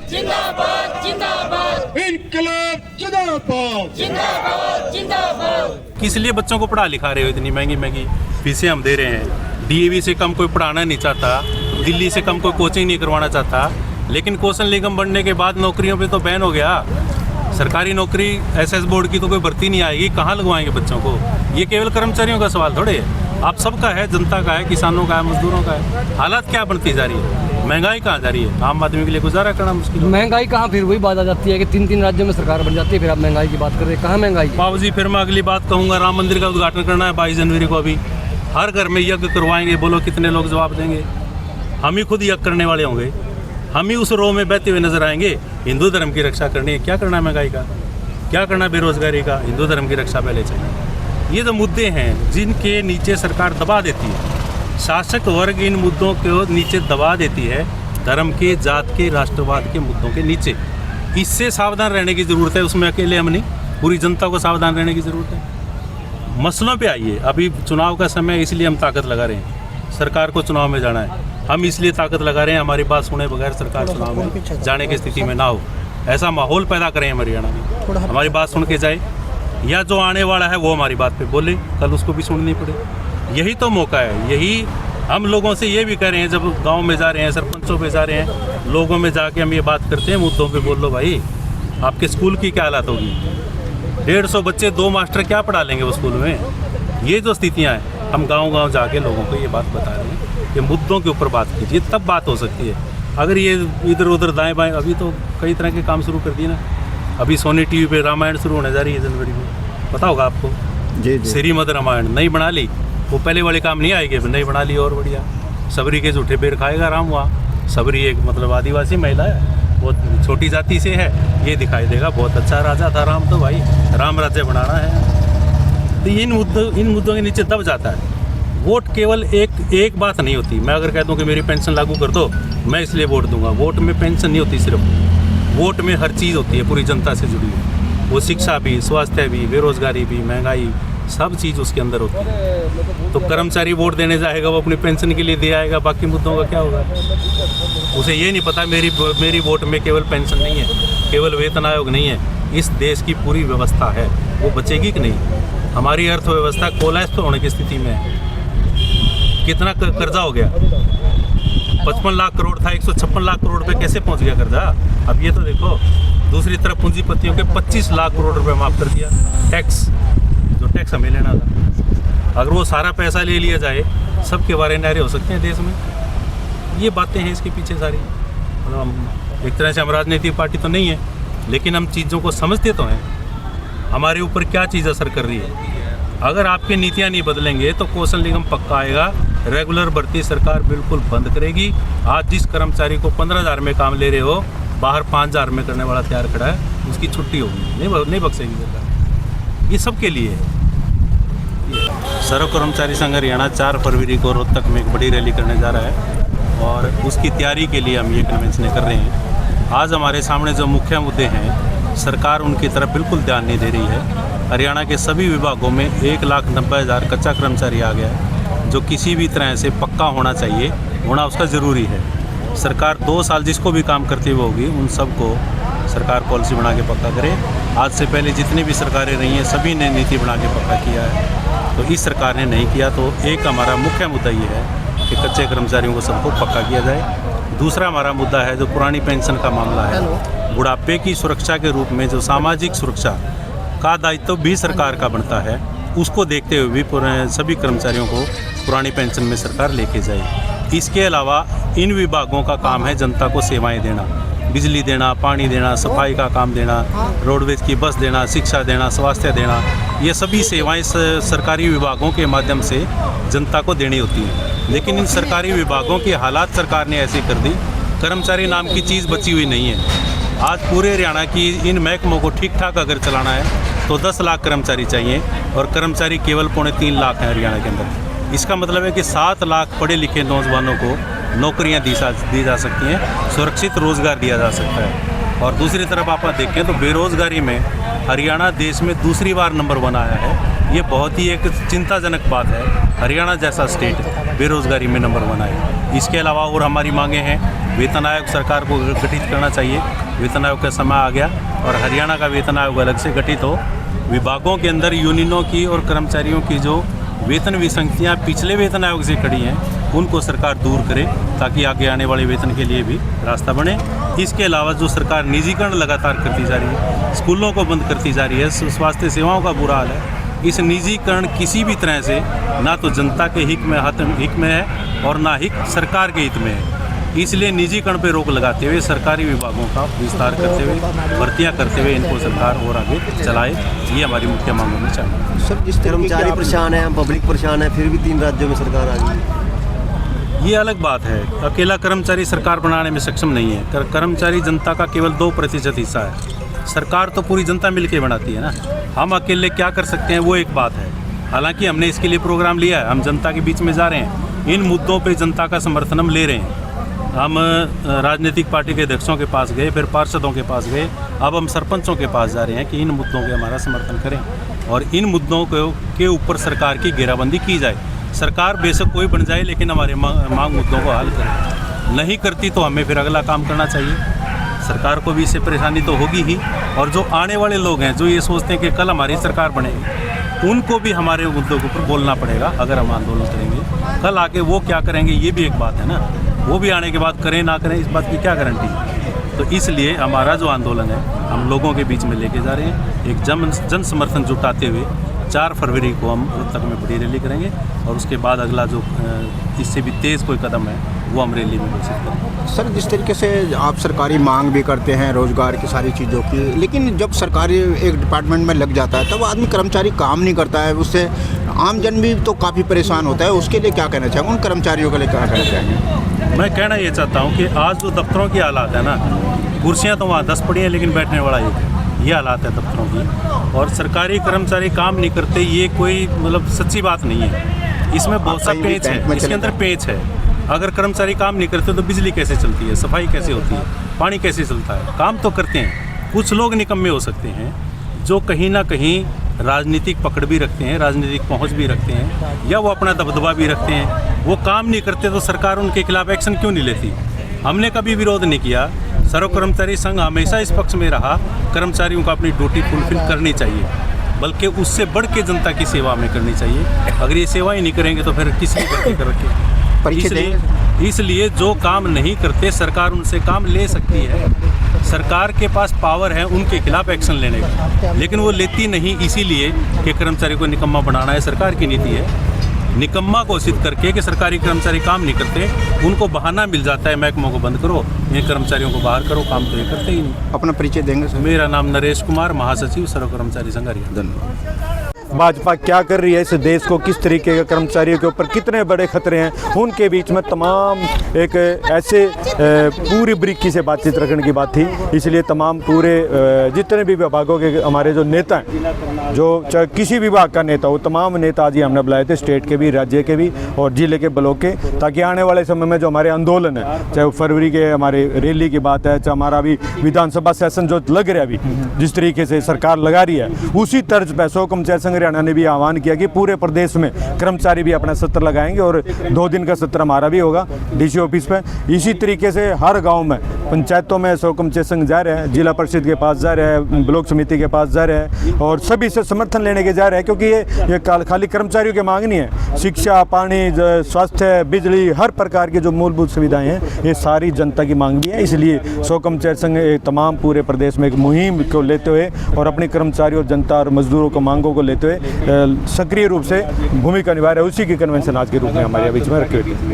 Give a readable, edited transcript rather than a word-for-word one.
जिंदाबाद जिंदाबाद जिंदाबाद इनकलाब जिंदाबाद जिंदाबाद जिंदाबाद। किस लिए बच्चों को पढ़ा लिखा रहे हो? इतनी महंगी महंगी फीसें हम दे रहे हैं। डीएवी से कम कोई पढ़ाना नहीं चाहता, दिल्ली से कम कोई कोचिंग नहीं करवाना चाहता, लेकिन कौशल निगम बनने के बाद नौकरियों पे तो बैन हो गया। सरकारी नौकरी एसएस बोर्ड की तो कोई भर्ती नहीं आएगी, कहाँ लगवाएंगे बच्चों को? ये केवल कर्मचारियों का सवाल थोड़े है, आप सबका है, जनता का है, किसानों का है, मजदूरों का है। हालात क्या बनती जा रही है, महंगाई कहाँ जा रही है, आम आदमी के लिए गुजारा करना मुश्किल है। महंगाई कहाँ, फिर वही बात आ जाती है कि तीन तीन राज्यों में सरकार बन जाती है, फिर आप महंगाई की बात कर रहे हैं, कहाँ महंगाई? बाबू जी फिर मैं अगली बात कहूँगा, राम मंदिर का उद्घाटन करना है 22 जनवरी को। अभी हर घर में यज्ञ करवाएंगे, बोलो कितने लोग जवाब देंगे? हम ही खुद यज्ञ करने वाले होंगे, हम ही उस रो में बहते हुए नजर आएंगे। हिंदू धर्म की रक्षा करनी है, क्या करना है महंगाई का, क्या करना है बेरोजगारी का? हिंदू धर्म की रक्षा पहले चाहिए। ये जो मुद्दे हैं जिनके नीचे सरकार दबा देती है, शासक वर्ग इन मुद्दों को नीचे दबा देती है, धर्म के, जात के, राष्ट्रवाद के मुद्दों के नीचे। इससे सावधान रहने की ज़रूरत है। उसमें अकेले हम नहीं, पूरी जनता को सावधान रहने की ज़रूरत है। मसलों पे आइए, अभी चुनाव का समय है, इसलिए हम ताकत लगा रहे हैं। सरकार को चुनाव में जाना है, हम इसलिए ताकत लगा रहे हैं, हमारी बात सुने बगैर सरकार चुनाव में जाने की स्थिति में ना हो, ऐसा माहौल पैदा करें हरियाणा में। हमारी बात सुन के जाए, या जो आने वाला है वो हमारी बात पे बोले, कल उसको भी सुननी पड़े। यही तो मौका है। यही हम लोगों से ये भी कह रहे हैं, जब गांव में जा रहे हैं, सरपंचों पे जा रहे हैं, लोगों में जाके हम ये बात करते हैं, मुद्दों पे बोल लो भाई। आपके स्कूल की क्या हालत होगी? 150 बच्चे, 2 मास्टर क्या पढ़ा लेंगे वो स्कूल में? ये जो स्थितियाँ हैं, हम गाँव जाके लोगों को ये बात बता रहे हैं कि मुद्दों के ऊपर बात कीजिए, तब बात हो सकती है। अगर ये इधर उधर दाएँ बाएँ, अभी तो कई तरह के काम शुरू कर दिए ना। अभी सोनी टीवी पे रामायण शुरू होने जा रही है जनवरी में, पता होगा आपको? जी श्रीमद रामायण नई बना ली, वो पहले वाले काम नहीं आएंगे, नई बना ली और बढ़िया। सबरी के झूठे पेड़ खाएगा राम वहाँ। सबरी एक मतलब आदिवासी महिला है, बहुत छोटी जाति से है, ये दिखाई देगा बहुत अच्छा राजा था राम, तो भाई राम राज्य बनाना है। तो इन मुद्दों के नीचे दब जाता है। वोट केवल एक बात नहीं होती। मैं अगर कह दूं कि मेरी पेंशन लागू कर दो, मैं इसलिए वोट दूंगा। वोट में पेंशन नहीं होती सिर्फ, वोट में हर चीज़ होती है, पूरी जनता से जुड़ी हुई। वो शिक्षा भी, स्वास्थ्य भी, बेरोजगारी भी, महंगाई, सब चीज़ उसके अंदर होती है। तो कर्मचारी वोट देने जाएगा, वो अपनी पेंशन के लिए दे आएगा, बाकी मुद्दों का क्या होगा? उसे ये नहीं पता मेरी वोट में केवल पेंशन नहीं है, केवल वेतन आयोग नहीं है, इस देश की पूरी व्यवस्था है, वो बचेगी कि नहीं? हमारी अर्थव्यवस्था कोलैप्स होने की स्थिति में है। कितना कर्जा हो गया? 55 लाख करोड़ था, 156 लाख करोड़ पे कैसे पहुंच गया कर्जा? अब ये तो देखो। दूसरी तरफ पूंजीपतियों के 25 लाख करोड़ रुपए माफ कर दिया, टैक्स, जो टैक्स हमें लेना था। अगर वो सारा पैसा ले लिया जाए, सबके बारे नारे हो सकते हैं देश में। ये बातें हैं इसके पीछे सारी। मतलब एक तरह से हम राजनीतिक पार्टी तो नहीं है, लेकिन हम चीज़ों को समझते तो हैं, हमारे ऊपर क्या चीज़ असर कर रही है। अगर आपकी नीतियाँ नहीं बदलेंगे तो कौशल निगम पक्का आएगा, रेगुलर भर्ती सरकार बिल्कुल बंद करेगी। आज जिस कर्मचारी को 15,000 में काम ले रहे हो, बाहर 5,000 में करने वाला तैयार खड़ा है, उसकी छुट्टी होगी, नहीं बख्शेगी सरकार। ये सबके लिए है। सर्व कर्मचारी संघ हरियाणा 4 फरवरी को रोहतक में एक बड़ी रैली करने जा रहा है और उसकी तैयारी के लिए हम ये कन्वेंशन कर रहे हैं। आज हमारे सामने जो मुख्य मुद्दे हैं, सरकार उनकी तरफ बिल्कुल ध्यान नहीं दे रही है। हरियाणा के सभी विभागों में 1,90,000 कच्चा कर्मचारी आ गया है, जो किसी भी तरह से पक्का होना चाहिए, होना उसका ज़रूरी है। सरकार 2 साल जिसको भी काम करती हुई होगी, उन सबको सरकार पॉलिसी बना के पक्का करे। आज से पहले जितनी भी सरकारें रही हैं, सभी ने नीति बना के पक्का किया है, तो इस सरकार ने नहीं किया। तो एक हमारा मुख्य मुद्दा ये है कि कच्चे कर्मचारियों को सबको पक्का किया जाए। दूसरा हमारा मुद्दा है जो पुरानी पेंशन का मामला है, बुढ़ापे की सुरक्षा के रूप में जो सामाजिक सुरक्षा का दायित्व भी सरकार का बनता है, उसको देखते हुए भी सभी कर्मचारियों को पुरानी पेंशन में सरकार लेके जाए। इसके अलावा इन विभागों का काम है जनता को सेवाएं देना, बिजली देना, पानी देना, सफाई का काम देना, रोडवेज की बस देना, शिक्षा देना, स्वास्थ्य देना। ये सभी सेवाएं सरकारी विभागों के माध्यम से जनता को देनी होती हैं। लेकिन इन सरकारी विभागों की हालात सरकार ने ऐसी कर दी, कर्मचारी नाम की चीज़ बची हुई नहीं है। आज पूरे हरियाणा की इन महकमों को ठीक ठाक अगर चलाना है तो 10 लाख कर्मचारी चाहिए, और कर्मचारी केवल 3.25 लाख हैं हरियाणा के अंदर। इसका मतलब है कि 7 लाख पढ़े लिखे नौजवानों को नौकरियां दी जा सकती हैं, सुरक्षित रोज़गार दिया जा सकता है। और दूसरी तरफ आप देखें तो बेरोज़गारी में हरियाणा देश में दूसरी बार नंबर 1 आया है। ये बहुत ही एक चिंताजनक बात है, हरियाणा जैसा स्टेट बेरोज़गारी में नंबर 1 आया। इसके अलावा और हमारी मांगे हैं, वेतन आयोग सरकार को गठित करना चाहिए। वेतन आयोग का समय आ गया और हरियाणा का वेतन आयोग अलग से गठित हो। विभागों के अंदर यूनियनों की और कर्मचारियों की जो वेतन विसंगतियाँ पिछले वेतन आयोग से खड़ी हैं, उनको सरकार दूर करे ताकि आगे आने वाले वेतन के लिए भी रास्ता बने। इसके अलावा जो सरकार निजीकरण लगातार करती जा रही है, स्कूलों को बंद करती जा रही है, स्वास्थ्य सेवाओं का बुरा हाल है, इस निजीकरण किसी भी तरह से ना तो जनता के हित में है और ना ही सरकार के हित में है। इसलिए निजीकरण पे रोक लगाते हुए सरकारी विभागों का विस्तार करते हुए, भर्तियां करते हुए इनको सरकार और आगे चलाए, ये हमारी मुख्य मांगों में चाहिए। सर, जिस कर्मचारी परेशान है, पब्लिक परेशान है, फिर भी 3 राज्यों में सरकार आ गई, ये अलग बात है। अकेला कर्मचारी सरकार बनाने में सक्षम नहीं है। कर्मचारी जनता का केवल 2% हिस्सा है। सरकार तो पूरी जनता मिलकर बनाती है ना। हम अकेले क्या कर सकते हैं वो एक बात है। हालांकि हमने इसके लिए प्रोग्राम लिया है, हम जनता के बीच में जा रहे हैं, इन मुद्दों पे जनता का समर्थन हम ले रहे हैं। हम राजनीतिक पार्टी के अध्यक्षों के पास गए, फिर पार्षदों के पास गए, अब हम सरपंचों के पास जा रहे हैं कि इन मुद्दों के हमारा समर्थन करें और इन मुद्दों के ऊपर सरकार की घेराबंदी की जाए। सरकार बेशक कोई बन जाए, लेकिन हमारे मांग मुद्दों को हल करे। नहीं करती तो हमें फिर अगला काम करना चाहिए। सरकार को भी इससे परेशानी तो होगी ही, और जो आने वाले लोग हैं जो ये सोचते हैं कि कल हमारी सरकार बनेगी, उनको भी हमारे मुद्दों के ऊपर बोलना पड़ेगा। अगर हम आंदोलन करेंगे, कल आके वो क्या करेंगे ये भी एक बात है ना। वो भी आने के बाद करें ना करें, इस बात की क्या गारंटी है। तो इसलिए हमारा जो आंदोलन है हम लोगों के बीच में लेके जा रहे हैं। एक जन समर्थन जुटाते हुए 4 फरवरी को हम रोहतक में बड़ी रैली करेंगे और उसके बाद अगला जो इससे भी तेज़ कोई कदम है वो हम रैली में घोषित करेंगे। सर, जिस तरीके से आप सरकारी मांग भी करते हैं रोज़गार की सारी चीज़ों की, लेकिन जब सरकारी एक डिपार्टमेंट में लग जाता है तब आदमी कर्मचारी काम नहीं करता है, उससे आम जन भी तो काफ़ी परेशान होता है। उसके लिए क्या कहना चाहेंगे, उन कर्मचारियों के लिए क्या कहना चाहेंगे? मैं कहना ये चाहता हूँ कि आज जो दफ्तरों की हालात है ना, कुर्सियाँ तो वहाँ 10 पड़ी हैं लेकिन बैठने वाला एक है, ये हालात है दफ्तरों की। और सरकारी कर्मचारी काम नहीं करते, ये कोई मतलब सच्ची बात नहीं है। इसमें बहुत सा पेच है, इसके अंदर पेच है। अगर कर्मचारी काम नहीं करते तो बिजली कैसे चलती है, सफाई कैसे होती है, पानी कैसे चलता है? काम तो करते हैं। कुछ लोग निकम्मे हो सकते हैं जो कहीं ना कहीं राजनीतिक पकड़ भी रखते हैं, राजनीतिक पहुंच भी रखते हैं, या वो अपना दबदबा भी रखते हैं। वो काम नहीं करते तो सरकार उनके खिलाफ एक्शन क्यों नहीं लेती? हमने कभी विरोध नहीं किया। सर्व कर्मचारी संघ हमेशा इस पक्ष में रहा, कर्मचारियों को अपनी ड्यूटी फुलफिल करनी चाहिए, बल्कि उससे बढ़ के जनता की सेवा में करनी चाहिए। अगर ये सेवा ही नहीं करेंगे तो फिर किस लिए भर्ती कर रखे? इसलिए जो काम नहीं करते सरकार उनसे काम ले सकती है। सरकार के पास पावर है उनके खिलाफ एक्शन लेने का, लेकिन वो लेती नहीं, इसीलिए कि कर्मचारी को निकम्मा बनाना है सरकार की नीति है। निकम्मा घोषित करके कि सरकारी कर्मचारी काम नहीं करते, उनको बहाना मिल जाता है महकमों को बंद करो, इन कर्मचारियों को बाहर करो, काम तो ये करते ही नहीं। अपना परिचय देंगे सर? मेरा नाम नरेश कुमार, महासचिव सर्व कर्मचारी संघ हरियाणा। धन्यवाद। भाजपा क्या कर रही है इस देश को, किस तरीके के कर्मचारियों के ऊपर कितने बड़े खतरे हैं, उनके बीच में तमाम एक ऐसे पूरी बारीकी से बातचीत रखने की बात थी। इसलिए तमाम पूरे जितने भी विभागों के हमारे जो नेता हैं, जो चाहे किसी विभाग का नेता हो, तमाम नेता आज ही हमने बुलाए थे, स्टेट के भी, राज्य के भी और जिले के ब्लॉक के, ताकि आने वाले समय में जो हमारे आंदोलन है, चाहे वो फरवरी के हमारे रैली की बात है, चाहे हमारा भी विधानसभा सेशन जो लग रहा है अभी, जिस तरीके से सरकार लगा रही है, उसी तर्ज पर सर्व कर्मचारी संघ हरियाणा ने भी आह्वान किया कि पूरे प्रदेश में कर्मचारी भी अपना सत्र लगाएंगे और 2 दिन का सत्र हमारा भी होगा डीसी ऑफिस पे। इसी तरीके से हर गांव में, पंचायतों में सर्व कर्मचारी संघ जा रहे हैं, जिला परिषद के पास जा रहे हैं, ब्लॉक समिति के पास जा रहे हैं और सभी से समर्थन लेने के जा रहे हैं, क्योंकि ये खाली कर्मचारियों की मांग नहीं है। शिक्षा, पानी, स्वास्थ्य, बिजली, हर प्रकार की जो मूलभूत सुविधाएं हैं, ये सारी जनता की मांग भी है। इसलिए सर्व कर्मचारी संघ तमाम पूरे प्रदेश में एक मुहिम को लेते हुए और अपने कर्मचारियों और जनता और मजदूरों को मांगों को लेते हुए सक्रिय रूप से भूमिका निभा रहे हैं। उसी की कन्वेंशन आज के रूप में हमारे बीच में रखी हुई है।